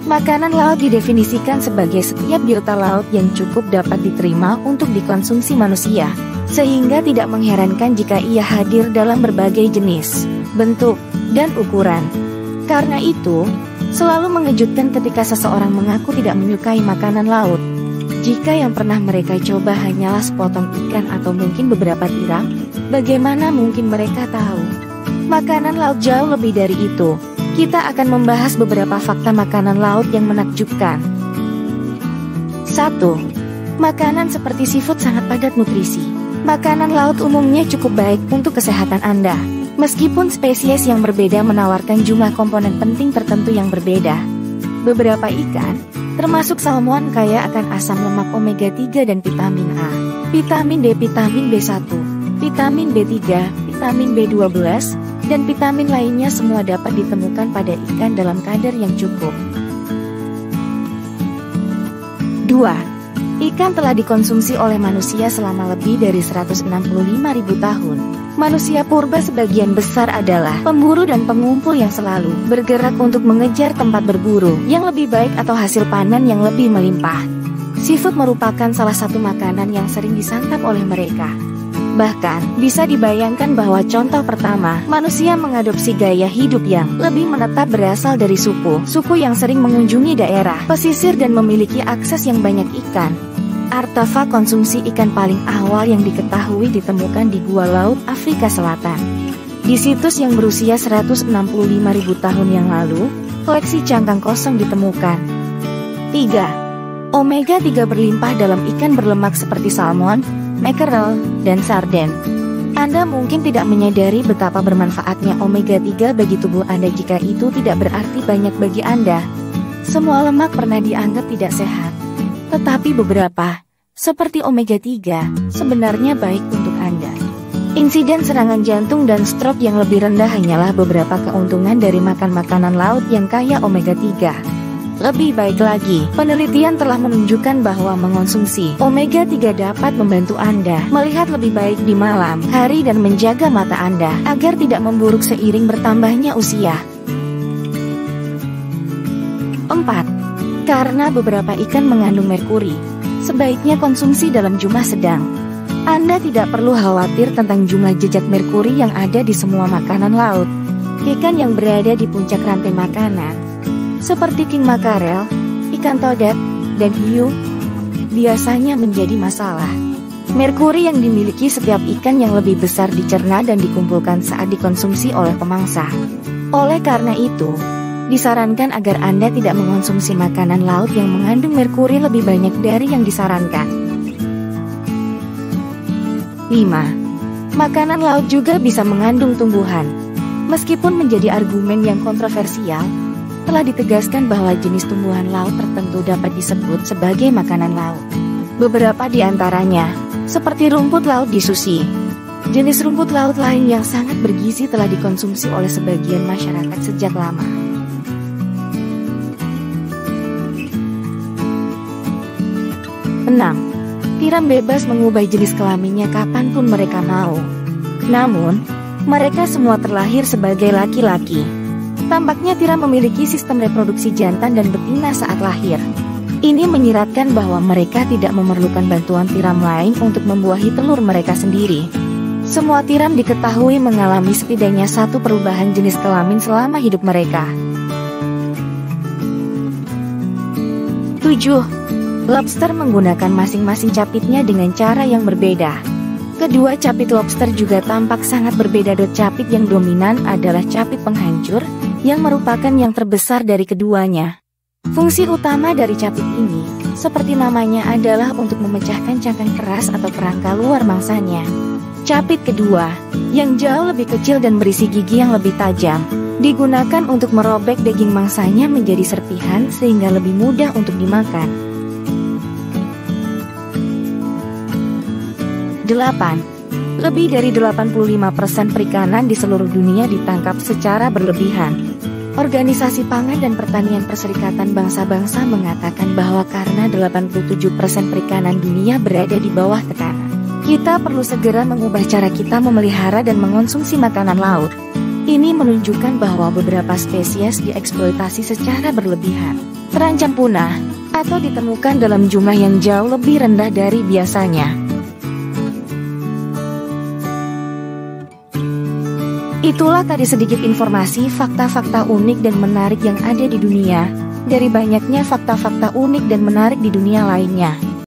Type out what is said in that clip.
Makanan laut didefinisikan sebagai setiap biota laut yang cukup dapat diterima untuk dikonsumsi manusia, sehingga tidak mengherankan jika ia hadir dalam berbagai jenis, bentuk, dan ukuran. Karena itu, selalu mengejutkan ketika seseorang mengaku tidak menyukai makanan laut. Jika yang pernah mereka coba hanyalah sepotong ikan atau mungkin beberapa tiram, bagaimana mungkin mereka tahu makanan laut jauh lebih dari itu? Kita akan membahas beberapa fakta makanan laut yang menakjubkan. 1. Makanan seperti seafood sangat padat nutrisi. Makanan laut umumnya cukup baik untuk kesehatan Anda. Meskipun spesies yang berbeda menawarkan jumlah komponen penting tertentu yang berbeda. Beberapa ikan, termasuk salmon, kaya akan asam lemak omega 3 dan vitamin A, vitamin D, vitamin B1, vitamin B3, vitamin B12, dan vitamin lainnya semua dapat ditemukan pada ikan dalam kadar yang cukup. 2. Ikan telah dikonsumsi oleh manusia selama lebih dari 165.000 tahun. Manusia purba sebagian besar adalah pemburu dan pengumpul yang selalu bergerak untuk mengejar tempat berburu yang lebih baik atau hasil panen yang lebih melimpah. Seafood merupakan salah satu makanan yang sering disantap oleh mereka. Bahkan, bisa dibayangkan bahwa contoh pertama, manusia mengadopsi gaya hidup yang lebih menetap berasal dari suku yang sering mengunjungi daerah pesisir dan memiliki akses yang banyak ikan. Artefak konsumsi ikan paling awal yang diketahui ditemukan di Gua Laut, Afrika Selatan. Di situs yang berusia 165.000 tahun yang lalu, koleksi cangkang kosong ditemukan. 3. Omega 3 berlimpah dalam ikan berlemak seperti salmon, mackerel, dan sarden. Anda mungkin tidak menyadari betapa bermanfaatnya omega 3 bagi tubuh Anda jika itu tidak berarti banyak bagi Anda. Semua lemak pernah dianggap tidak sehat. Tetapi beberapa, seperti omega 3, sebenarnya baik untuk Anda. Insiden serangan jantung dan stroke yang lebih rendah hanyalah beberapa keuntungan dari makan makanan laut yang kaya omega 3. Lebih baik lagi, penelitian telah menunjukkan bahwa mengonsumsi omega 3 dapat membantu Anda melihat lebih baik di malam hari dan menjaga mata Anda agar tidak memburuk seiring bertambahnya usia. 4. Karena beberapa ikan mengandung merkuri, sebaiknya konsumsi dalam jumlah sedang. Anda tidak perlu khawatir tentang jumlah jejak merkuri yang ada di semua makanan laut. Ikan yang berada di puncak rantai makanan, seperti king makarel, ikan todet, dan hiu, biasanya menjadi masalah. Merkuri yang dimiliki setiap ikan yang lebih besar dicerna dan dikumpulkan saat dikonsumsi oleh pemangsa. Oleh karena itu, disarankan agar Anda tidak mengonsumsi makanan laut yang mengandung merkuri lebih banyak dari yang disarankan. 5. Makanan laut juga bisa mengandung tumbuhan. Meskipun menjadi argumen yang kontroversial, telah ditegaskan bahwa jenis tumbuhan laut tertentu dapat disebut sebagai makanan laut. Beberapa di antaranya, seperti rumput laut di sushi. Jenis rumput laut lain yang sangat bergizi telah dikonsumsi oleh sebagian masyarakat sejak lama. 6. Tiram bebas mengubah jenis kelaminnya kapanpun mereka mau. Namun, mereka semua terlahir sebagai laki-laki. Tampaknya tiram memiliki sistem reproduksi jantan dan betina saat lahir. Ini menyiratkan bahwa mereka tidak memerlukan bantuan tiram lain untuk membuahi telur mereka sendiri. Semua tiram diketahui mengalami setidaknya satu perubahan jenis kelamin selama hidup mereka. 7. Lobster menggunakan masing-masing capitnya dengan cara yang berbeda. Kedua capit lobster juga tampak sangat berbeda. Capit yang dominan adalah capit penghancur, yang merupakan yang terbesar dari keduanya. Fungsi utama dari capit ini, seperti namanya, adalah untuk memecahkan cangkang keras atau kerangka luar mangsanya. Capit kedua, yang jauh lebih kecil dan berisi gigi yang lebih tajam, digunakan untuk merobek daging mangsanya menjadi serpihan sehingga lebih mudah untuk dimakan. 8. Lebih dari 85% perikanan di seluruh dunia ditangkap secara berlebihan. Organisasi Pangan dan Pertanian Perserikatan Bangsa-Bangsa mengatakan bahwa karena 87% perikanan dunia berada di bawah tekanan, kita perlu segera mengubah cara kita memelihara dan mengonsumsi makanan laut. Ini menunjukkan bahwa beberapa spesies dieksploitasi secara berlebihan. terancam punah, atau ditemukan dalam jumlah yang jauh lebih rendah dari biasanya. Itulah tadi sedikit informasi fakta-fakta unik dan menarik yang ada di dunia, dari banyaknya fakta-fakta unik dan menarik di dunia lainnya.